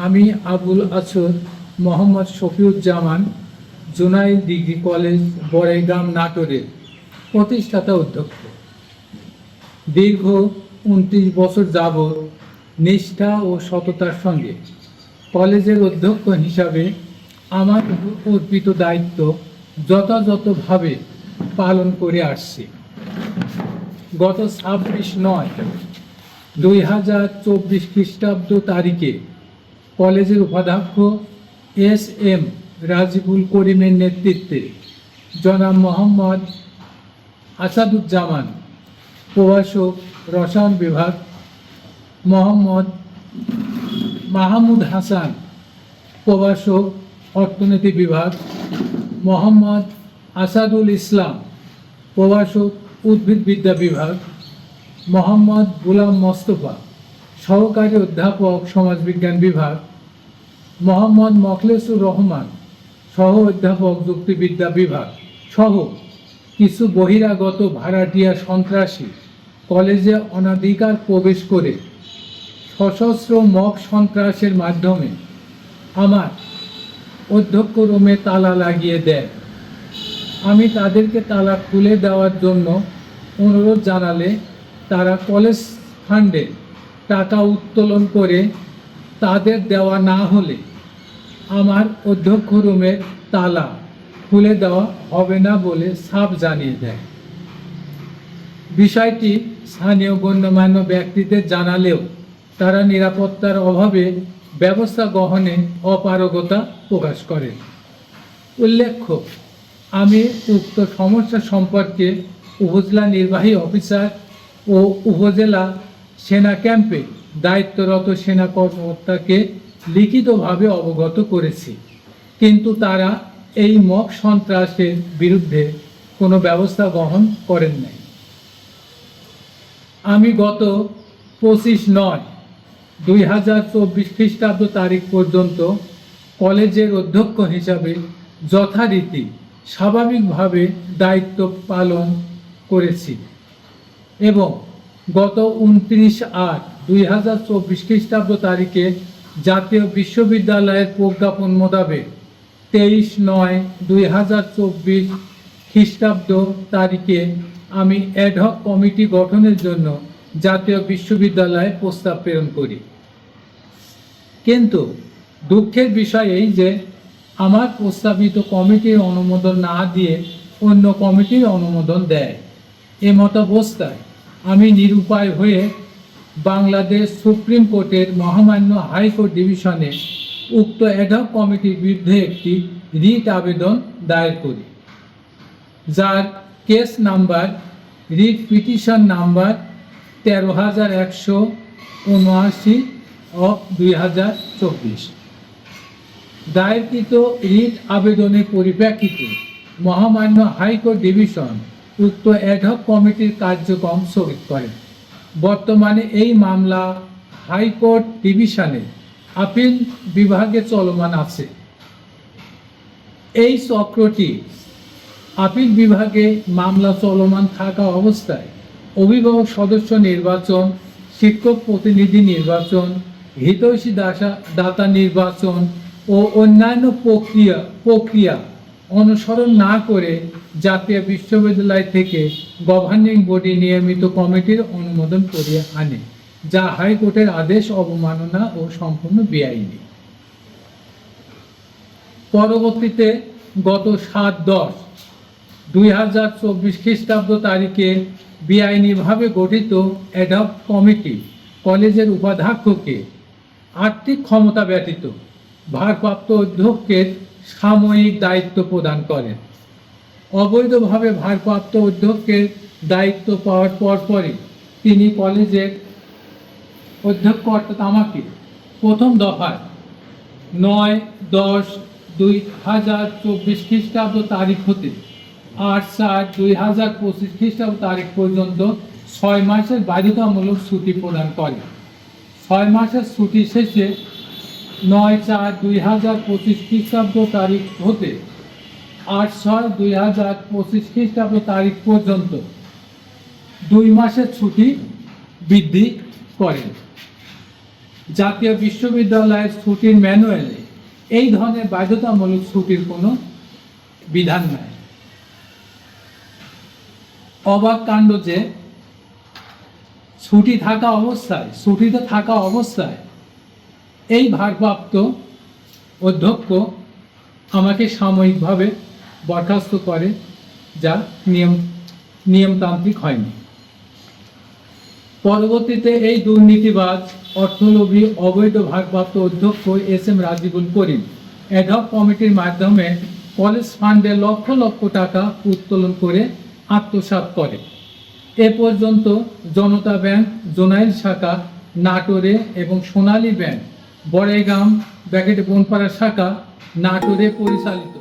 আমি আবুল আসর Mohammad Shafiuzzaman Junaid degree college Baraigram নাটোরের প্রতিষ্ঠাতা অধ্যক্ষ। দীর্ঘ 29 বছর যাবৎ নিষ্ঠা ও সততার সঙ্গে কলেজের অধ্যক্ষ হিসাবে আমার অর্পিত দায়িত্ব যথাযথভাবে পালন করে আসছি। গত 26/9/2024 খ্রিস্টাব্দ তারিখে কলেজের উপাধ্যক্ষ এস.এম. রাজিবুল করিমের নেতৃত্বে জনাব মোহাম্মদ আসাদুজ্জামান প্রভাষক রসায়ন বিভাগ, মোহাম্মদ মাহমুদ হাসান প্রভাষক অর্থনীতি বিভাগ, মোহাম্মদ আসাদুল ইসলাম প্রভাষক উদ্ভিদবিদ্যা বিভাগ, মোহাম্মদ গুলাম মোস্তফা সহকারী অধ্যাপক সমাজবিজ্ঞান বিভাগ, মোহাম্মদ মখলেসুর রহমান সহ অধ্যাপক যুক্তিবিদ্যা বিভাগ সহ কিছু বহিরাগত ভাড়াটিয়া সন্ত্রাসী কলেজে অনধিকার প্রবেশ করে সশস্ত্র মব সন্ত্রাসের মাধ্যমে আমার অধ্যক্ষ রুমে তালা লাগিয়ে দেয়। আমি তাদেরকে তালা খুলে দেওয়ার জন্য অনুরোধ জানালে তারা কলেজ ফান্ডে টাকা উত্তোলন করে তাদের দেওয়া না হলে আমার অধ্যক্ষ রুমের তালা খুলে দেওয়া হবে না বলে সাফ জানিয়ে দেয়। বিষয়টি স্থানীয় গণ্যমান্য ব্যক্তিদের জানালেও তারা নিরাপত্তার অভাবে ব্যবস্থা গ্রহণে অপারগতা প্রকাশ করেন। উল্লেখ্য, আমি উক্ত সমস্যা সম্পর্কে উপজেলা নির্বাহী অফিসার ও উপজেলা সেনা ক্যাম্পে দায়িত্বরত সেনা কর্মকর্তাকে লিখিতভাবে অবগত করেছি, কিন্তু তারা এই মব সন্ত্রাসের বিরুদ্ধে কোনো ব্যবস্থা গ্রহণ করেন নাই। আমি গত 25/9/2024 খ্রিস্টাব্দ তারিখ পর্যন্ত কলেজের অধ্যক্ষ হিসাবে যথারীতি স্বাভাবিকভাবে দায়িত্ব পালন করেছি এবং গত 29/8/2024 খ্রিস্টাব্দ তারিখে জাতীয় বিশ্ববিদ্যালয়ের প্রজ্ঞাপন মোতাবেক 23/9/2024 খ্রিস্টাব্দ তারিখে আমি অ্যাডহক কমিটি গঠনের জন্য জাতীয় বিশ্ববিদ্যালয়ে প্রস্তাব প্রেরণ করি। কিন্তু দুঃখের বিষয় এই যে আমার প্রস্তাবিত কমিটির অনুমোদন না দিয়ে অন্য কমিটির অনুমোদন দেয়। এমতাবস্থায় আমি নিরুপায় হয়ে বাংলাদেশ সুপ্রিম কোর্টের মহামান্য হাইকোর্ট ডিভিশনে উক্ত অ্যাডহক কমিটির বিরুদ্ধে একটি রিট আবেদন দায়ের করি, যার case number writ petition number 13,179/2024। দায়েরকৃত রিট আবেদনের পরিপ্রেক্ষিতে মহামান্য হাইকোর্ট ডিভিশন উক্ত অ্যাডহক কমিটির কার্যক্রম স্থগিত করেন। বর্তমানে এই মামলা হাইকোর্ট ডিভিশনে আপিল বিভাগে চলমান আছে। এই চক্রটি আপিল বিভাগে মামলা চলমান থাকা অবস্থায় অভিভাবক সদস্য নির্বাচন, শিক্ষক প্রতিনিধি নির্বাচন, হিতৈষী দাতা নির্বাচন ও অন্যান্য প্রক্রিয়া অনুসরণ না করে জাতীয় বিশ্ববিদ্যালয় থেকে গভর্নিং বডি নিয়মিত কমিটির অনুমোদন করিয়ে আনে, যা হাইকোর্টের আদেশ অবমাননা ও সম্পূর্ণ বেআইনি। পরবর্তীতে গত 7/10/2024 খ্রিস্টাব্দ তারিখে বেআইনিভাবে গঠিত অ্যাডহক কমিটি কলেজের উপাধ্যক্ষকে আর্থিক ক্ষমতা ব্যতীত ভারপ্রাপ্ত অধ্যক্ষের সাময়িক দায়িত্ব প্রদান করেন। অবৈধভাবে ভারপ্রাপ্ত অধ্যক্ষের দায়িত্ব পাওয়ার পরপরই তিনি কলেজের অধ্যক্ষ অর্থাৎ আমাকে প্রথম দফায় 9/10/2024 খ্রিস্টাব্দ তারিখ হতে 8/4/2025 খ্রিস্টাব্দ তারিখ পর্যন্ত 6 মাসের বাধ্যতামূলক ছুটি প্রদান করে। 6 মাসের ছুটি শেষে 9/4/2025 খ্রিস্টাব্দ তারিখ হতে 8/6/2025 খ্রিস্টাব্দ তারিখ পর্যন্ত 2 মাসের ছুটি বৃদ্ধি করেন। জাতীয় বিশ্ববিদ্যালয়ের ছুটির ম্যানুয়ালে এই ধরনের বাধ্যতামূলক ছুটির কোনো বিধান নাই। অবাক কাণ্ড যে ছুটিতে থাকা অবস্থায় এই ভারপ্রাপ্ত অধ্যক্ষ আমাকে সাময়িকভাবে বরখাস্ত করে, যা নিয়মতান্ত্রিক হয়নি। পরবর্তীতে এই দুর্নীতিবাজ, অর্থলোভী, অবৈধ ভারপ্রাপ্ত অধ্যক্ষ এস.এম. রাজিবুল করিম অ্যাডহক কমিটির মাধ্যমে কলেজ ফান্ডে লক্ষ লক্ষ টাকা উত্তোলন করে আত্মসাৎ করে। এ পর্যন্ত জনতা ব্যাংক জোনাইল শাখা নাটোরে এবং সোনালী ব্যাংক বড়াইগ্রাম বনপাড়া শাখা নাটোরে পরিচালিত